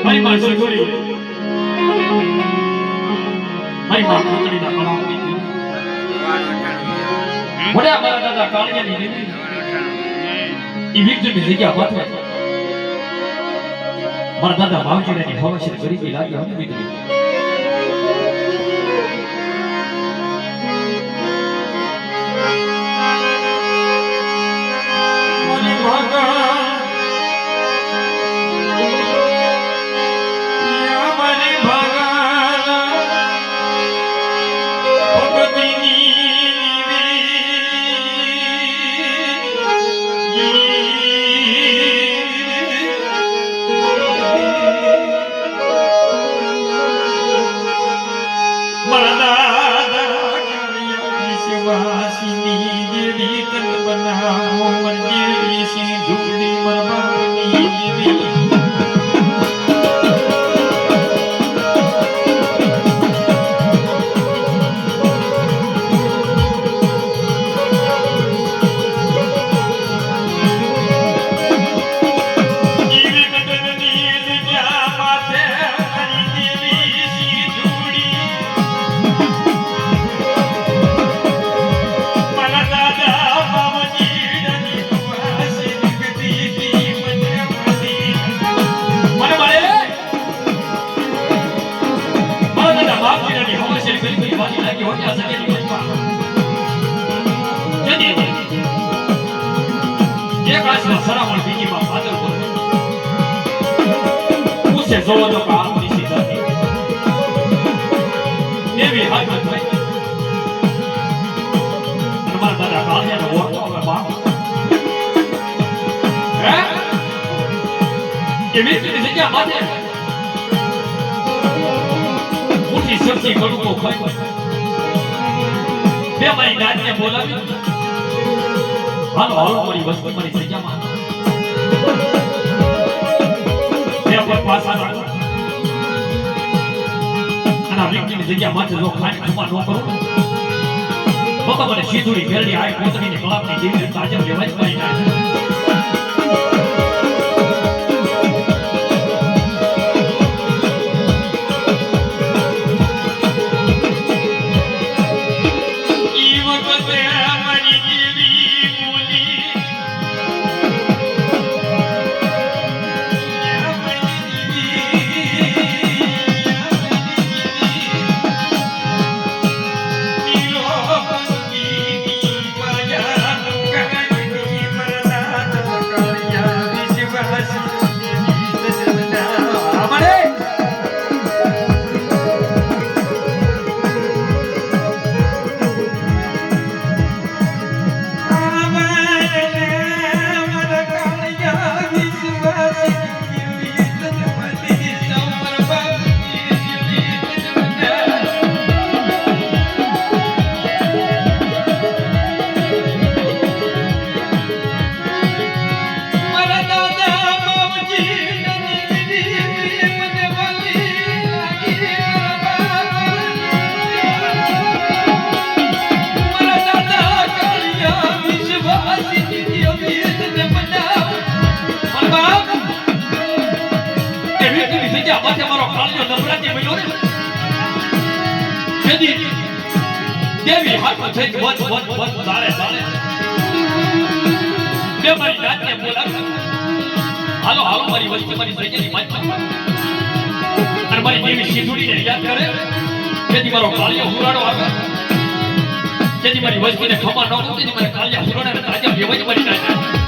મારી માં સગોરી મારી માં પૂતળી ના કળા ઉડી મોડા મારા દાદા કાળિયાની દેવી ઈ વિક્ટરની જગ્યા પાથરે મારા દાદા ભાવજીની હવસ ગરીબી લાગી હવે વિક્ટરી જોવાનો કામ નીચી જતી એવી હાથ થઈ તમારા દાદા કાળિયાનો ઓળખો હવે બાપ હે કે વીસની જગ્યા માથે મોટી સબ્જી કરું તો ખાઈ બે મારી દાદીને બોલાવી હાલો હાલો મારી વસ્તુ મારી જગ્યામાં જગ્યા માથે જો ખાઈ ખુમા ન કરું બાબા મને સીધુડી ઘેરડી આય પોતરીની કલાકની દેવી તાજમ લેવાય કરી નાખે દેવી હાથ થઈ વન ચાલે ચાલે બે મારી રાતને બોલાવી હાલો હાલો મારી વસ્તી મારી સૈયદની માથે અને મારી દેવી સીધુડીને યાદ કરે જેથી મારો કાળિયો હુરાડો આવે જેથી મારી વસ્તીને ખમા ન કરું તેથી મારે કાળિયા હુરાડે તાજા બેવાય મારી નાખે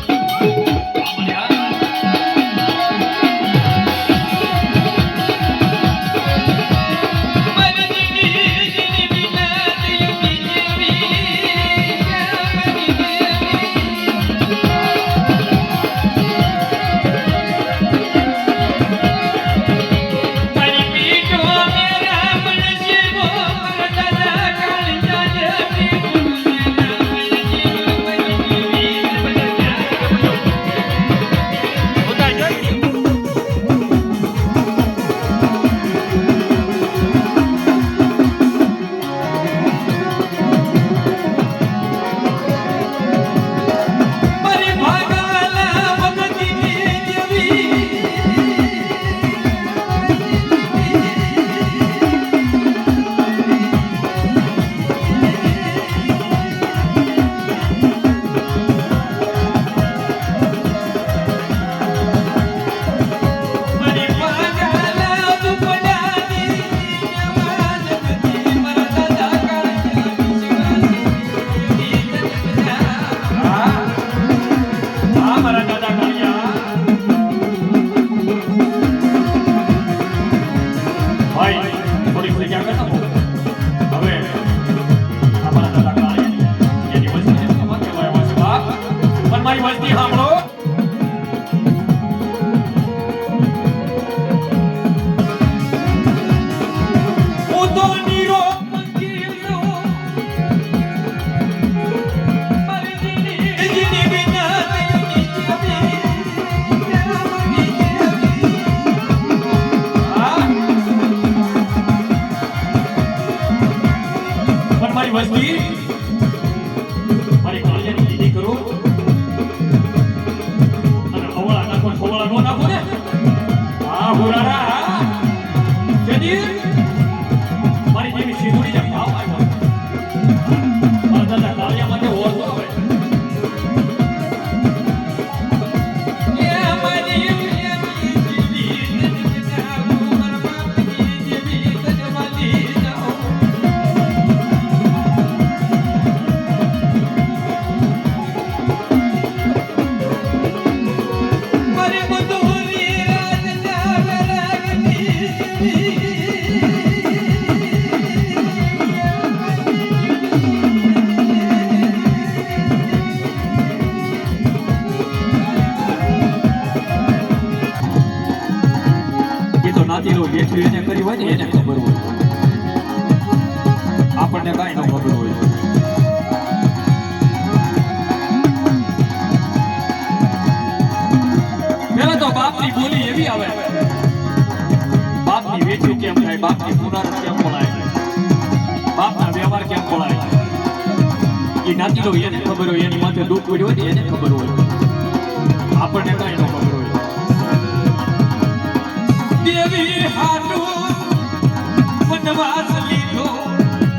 ભાઈ થોડી જગ્યા કરતા હવે અમારા દાદા કાળી એની વસ્તી ખબર કેવાય વસ્તી પણ મારી વસ્તી સાંભળો વસ્તી મારી કાળિયાની કીધી કરો અને ખવળા નાખો ખવળા નો નાખો ને હા હોરારા જદી મારી જેવી સીધુડી ને ભાવ આવ્યો મારા દાદા કાળિયા માટે ઓળખો હવે નાતીલો જેઠી એને કરી હોય ને એને ખબર હોય આપણને કાંઈ ન ખબર હોય પેલા તો બાપની બોલી એવી આવે બાપની વેઠી કેમ થાય બાપની પુનરાવૃત્તિ કેમ બોલાય બાપના વ્યવહાર કેમ બોલાય એ નાતીલો એને ખબર હોય એની માથે દુઃખ પડ્યું હોય ને એને ખબર હોય આપણને કાંઈ ન ખબર હોય દેવી હાટુ વનવાસ લીધો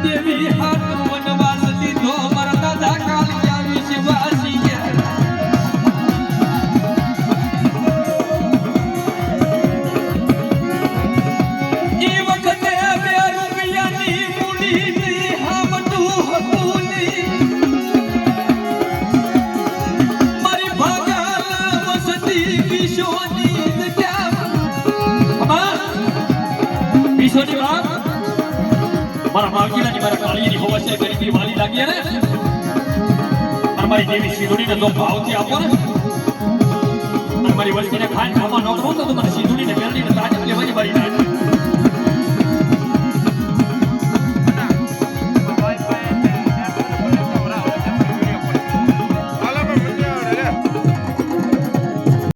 દેવી હાટુ વનવાસ લીધો મારા દાદા કાળિયા વિશ્વાસી એ વખતે 2 રૂપિયાની મૂડી હામતું હતું મારી ભાગા વસતી કિશોની ઈશ્વરની વાત મારા ભાગીલાની મારા કાળીની હોવા છે ગરીબી વાલી લાગી ને અને મારી દેવી સીધુડીને તો ભાવથી આપો ને અને મારી વસ્તીને ખાઈને ખાવા ન કરું તો મને સીધુડીને મેળવીને તાજ લેવાની મારી નાખ